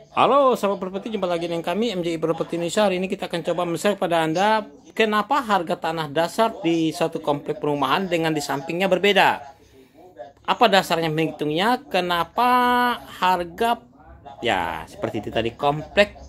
Halo sahabat properti, jumpa lagi dengan kami MJI Properti Indonesia. Hari ini kita akan coba men-share pada Anda kenapa harga tanah dasar di suatu komplek perumahan dengan di sampingnya berbeda. Apa dasarnya menghitungnya? Kenapa harga ya seperti itu tadi,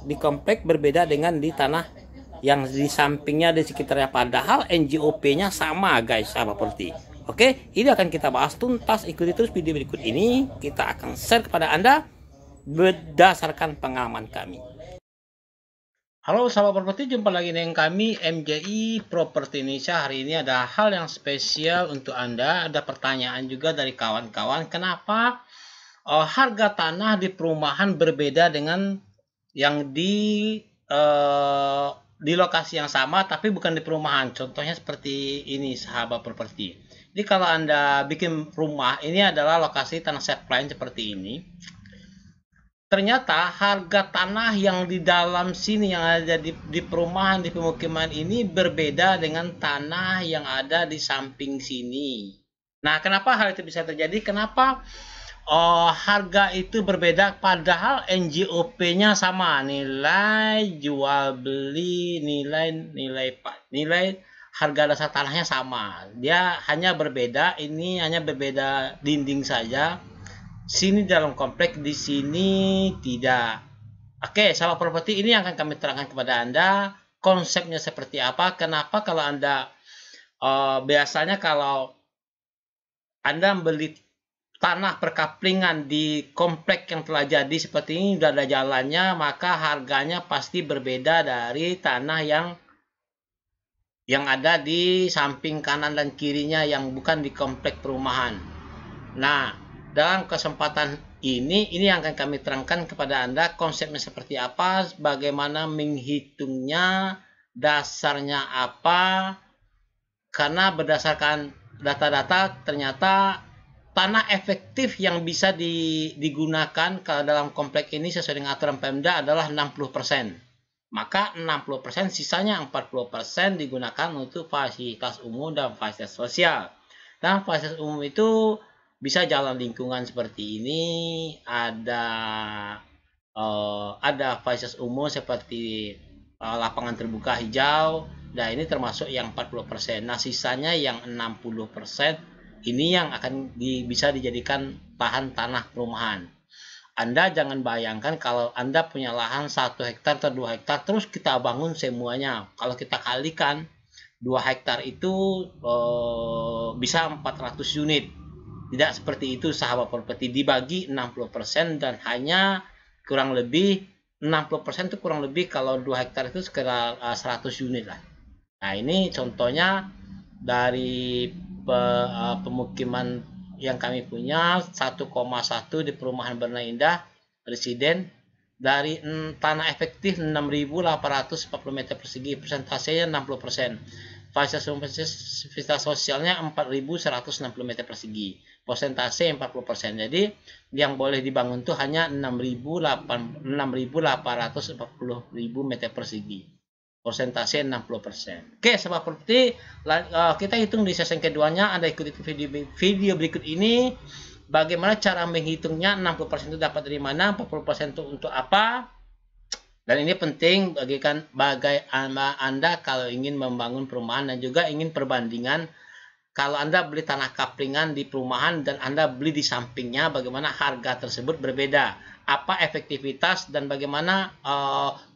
di komplek berbeda dengan di tanah yang di sampingnya di sekitarnya, padahal NJOP-nya sama guys sahabat properti. Oke, ini akan kita bahas tuntas. Ikuti terus video berikut ini. Kita akan share kepada Anda berdasarkan pengalaman kami. Halo sahabat properti, jumpa lagi dengan kami MJI Properti Indonesia. Hari ini ada hal yang spesial untuk Anda. Ada pertanyaan juga dari kawan-kawan, kenapa harga tanah di perumahan berbeda dengan yang di lokasi yang sama tapi bukan di perumahan. Contohnya seperti ini sahabat properti. Jadi kalau Anda bikin rumah, ini adalah lokasi tanah set plan seperti ini. Ternyata harga tanah yang di dalam sini yang ada di perumahan, di pemukiman ini berbeda dengan tanah yang ada di samping sini. Nah, kenapa hal itu bisa terjadi? Kenapa harga itu berbeda padahal NJOP-nya sama, nilai jual beli, nilai harga dasar tanahnya sama. Dia hanya berbeda, ini hanya berbeda dinding saja. Sini dalam kompleks, di sini tidak. Oke, sahabat properti, ini yang akan kami terangkan kepada Anda konsepnya seperti apa. Kenapa kalau Anda biasanya kalau Anda beli tanah perkaplingan di kompleks yang telah jadi seperti ini, sudah ada jalannya, maka harganya pasti berbeda dari tanah yang ada di samping kanan dan kirinya yang bukan di kompleks perumahan. Nah, dalam kesempatan ini yang akan kami terangkan kepada Anda konsepnya seperti apa, bagaimana menghitungnya, dasarnya apa. Karena berdasarkan data-data ternyata tanah efektif yang bisa digunakan kalau dalam kompleks ini sesuai dengan aturan Pemda adalah 60%. Maka 60%, sisanya 40% digunakan untuk fasilitas umum dan fasilitas sosial. Dan fasilitas umum itu bisa jalan lingkungan seperti ini, ada fasilitas umum seperti lapangan terbuka hijau. Nah, ini termasuk yang 40%. Nah, sisanya yang 60% ini yang akan bisa dijadikan lahan tanah perumahan. Anda jangan bayangkan kalau Anda punya lahan 1 hektar atau 2 hektar terus kita bangun semuanya. Kalau kita kalikan 2 hektar itu bisa 400 unit. Tidak seperti itu sahabat properti, dibagi 60% dan hanya kurang lebih 60% itu kurang lebih kalau 2 hektar itu sekitar 100 unit lah. Nah, ini contohnya dari pemukiman yang kami punya 1,1 di perumahan Berna Indah residen, dari tanah efektif 6.840 meter persegi, persentasenya 60%. Fasilitas sosialnya 4.160 meter persegi, persentase 40%. Jadi yang boleh dibangun itu hanya 6.840 meter persegi, persentase 60%. Oke, sahabat properti, kita hitung di sesi keduanya. Anda ikuti video berikut ini bagaimana cara menghitungnya. 60% itu dapat dari mana, 40% itu untuk apa. Dan ini penting bagi Anda kalau ingin membangun perumahan dan juga ingin perbandingan. Kalau Anda beli tanah kaplingan di perumahan dan Anda beli di sampingnya, bagaimana harga tersebut berbeda, apa efektivitas dan bagaimana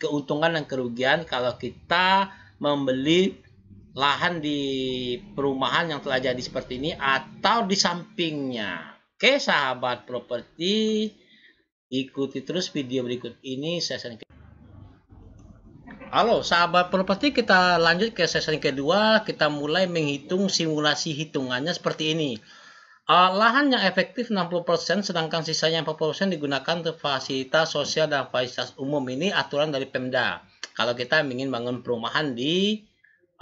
keuntungan dan kerugian kalau kita membeli lahan di perumahan yang telah jadi seperti ini atau di sampingnya. Oke sahabat properti, ikuti terus video berikut ini sesi. Halo sahabat properti, kita lanjut ke sesi kedua. Kita mulai menghitung simulasi hitungannya seperti ini. Lahan yang efektif 60%, sedangkan sisanya 40% digunakan untuk fasilitas sosial dan fasilitas umum. Ini aturan dari Pemda. Kalau kita ingin bangun perumahan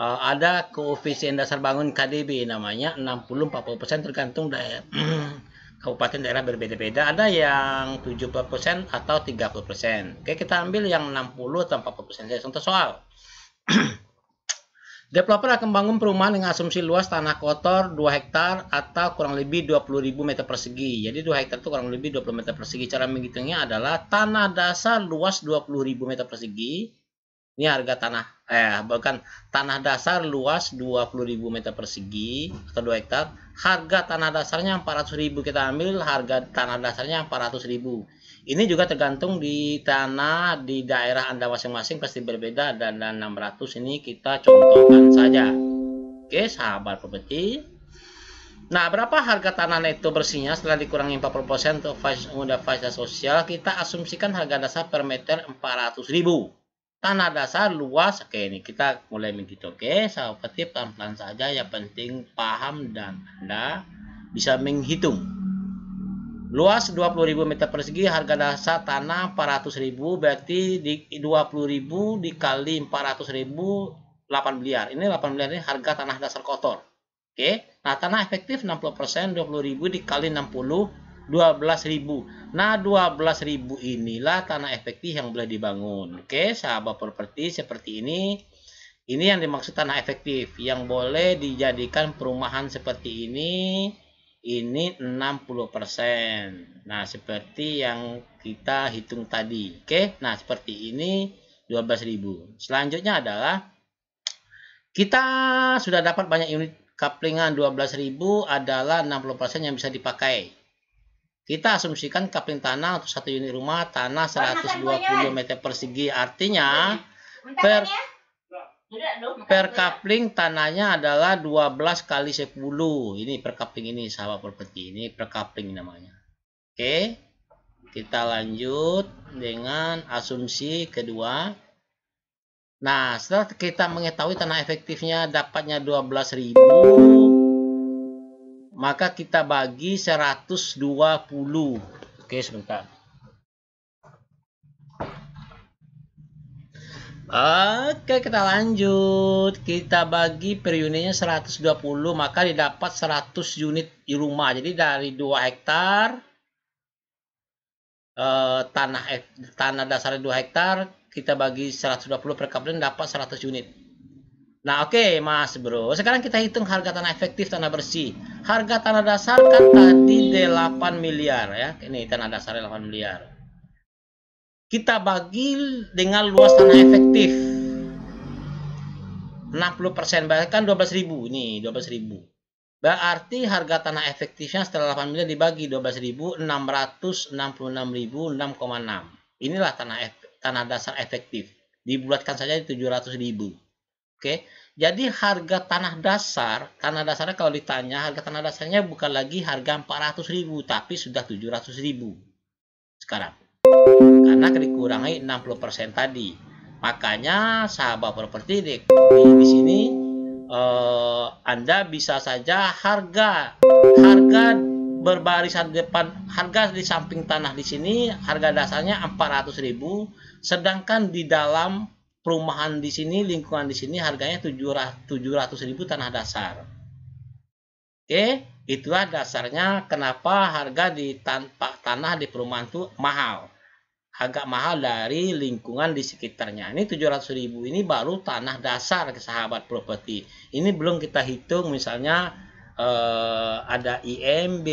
ada koefisien dasar bangun KDB namanya 60-40%, tergantung daerah. Kabupaten daerah berbeda-beda, ada yang 70% atau 30%. Oke, kita ambil yang 60 atau 40%. Contoh soal. Developer akan membangun perumahan dengan asumsi luas tanah kotor 2 hektar atau kurang lebih 20.000 meter persegi. Jadi 2 hektar itu kurang lebih 20 meter persegi. Cara menghitungnya adalah tanah dasar luas 20.000 meter persegi. Ini harga tanah, bukan, tanah dasar luas 20.000 meter persegi atau 2 hektar. Harga tanah dasarnya 400.000 kita ambil, harga tanah dasarnya 400.000. Ini juga tergantung di tanah di daerah Anda masing-masing pasti berbeda, dan 600 ini kita contohkan saja. Oke, sahabat properti. Nah, berapa harga tanah neto bersihnya setelah dikurangi 40% untuk fasilitas sosial? Kita asumsikan harga dasar per meter 400.000. Tanah dasar luas, oke, ini kita mulai begitu. Oke, sahabat properti, pelan-pelan saja, yang penting paham dan Anda bisa menghitung. Luas 20.000 meter persegi, harga dasar tanah 400.000, berarti di 20.000 dikali 400.000, 8 miliar. Ini 8 miliar ini harga tanah dasar kotor. Oke, nah tanah efektif 60%, 20.000 dikali 60, 12.000. Nah 12.000 inilah tanah efektif yang boleh dibangun. Oke, sahabat properti, seperti ini. Ini yang dimaksud tanah efektif yang boleh dijadikan perumahan seperti ini 60%. Nah, seperti yang kita hitung tadi. Oke, nah seperti ini 12.000. Selanjutnya adalah kita sudah dapat banyak unit kaplingan. 12.000 adalah 60% yang bisa dipakai. Kita asumsikan kapling tanah untuk satu unit rumah tanah 120 meter persegi. Artinya per kapling tanahnya adalah 12 kali 10. Ini per kapling ini, sahabat properti. Ini per kapling namanya. Oke. Kita lanjut dengan asumsi kedua. Nah, setelah kita mengetahui tanah efektifnya dapatnya 12.000, maka kita bagi 120. Oke, sebentar. Oke, kita lanjut. Kita bagi per unitnya 120, maka didapat 100 unit di rumah. Jadi dari 2 hektar tanah dasarnya 2 hektar, kita bagi 120 per kapling dapat 100 unit. Nah, oke, Mas Bro. Sekarang kita hitung harga tanah efektif tanah bersih. Harga tanah dasar kan tadi 8 miliar ya. Ini tanah dasarnya 8 miliar. Kita bagi dengan luas tanah efektif 60%, berarti kan 12.000. Nih 12.000. Berarti harga tanah efektifnya setelah 8 miliar dibagi 12.000, 666.000, 6,6. Inilah tanah dasar efektif. Dibulatkan saja 700.000. Oke. Jadi harga tanah dasarnya kalau ditanya, harga tanah dasarnya bukan lagi harga 400.000, tapi sudah 700.000 sekarang. Karena dikurangi 60% tadi. Makanya sahabat properti di sini Anda bisa saja harga berbarisan depan, harga di samping tanah di sini harga dasarnya 400.000, sedangkan di dalam perumahan di sini, lingkungan di sini harganya 700.000 tanah dasar. Oke, itulah dasarnya kenapa harga di tanah di perumahan itu mahal. Agak mahal dari lingkungan di sekitarnya. Ini 700.000 ini baru tanah dasar ke sahabat properti. Ini belum kita hitung misalnya ada IMB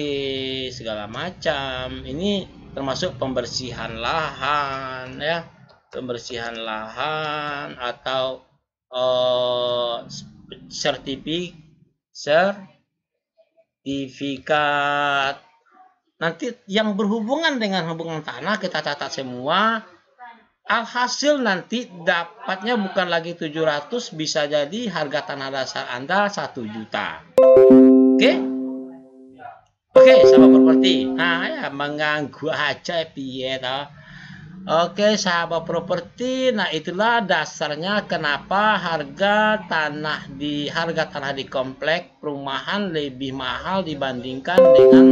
segala macam. Ini termasuk pembersihan lahan ya, pembersihan lahan atau sertifikat. Nanti yang berhubungan dengan hubungan tanah kita catat semua. Alhasil nanti dapatnya bukan lagi 700, bisa jadi harga tanah dasar Anda 1 juta. Oke? Oke, sahabat properti. Nah, ya mengganggu aja piye toh. Oke, sahabat properti. Nah, itulah dasarnya kenapa harga tanah di komplek perumahan lebih mahal dibandingkan dengan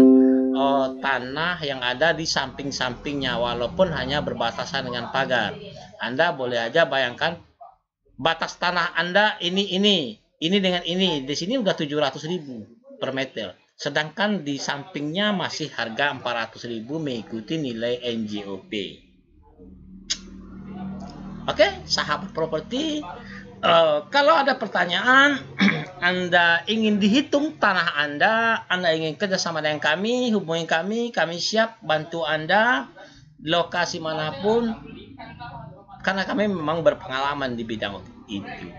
tanah yang ada di samping-sampingnya, walaupun hanya berbatasan dengan pagar. Anda boleh aja bayangkan batas tanah Anda ini dengan ini, di sini udah 700.000 per meter, sedangkan di sampingnya masih harga 400.000 mengikuti nilai NJOP. Oke, sahabat properti. Kalau ada pertanyaan, Anda ingin dihitung tanah Anda ingin kerjasama dengan kami, hubungi kami siap bantu Anda di lokasi manapun, karena kami memang berpengalaman di bidang itu.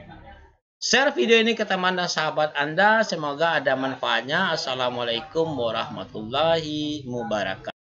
Share video ini ke teman dan sahabat Anda, semoga ada manfaatnya. Assalamualaikum warahmatullahi wabarakatuh.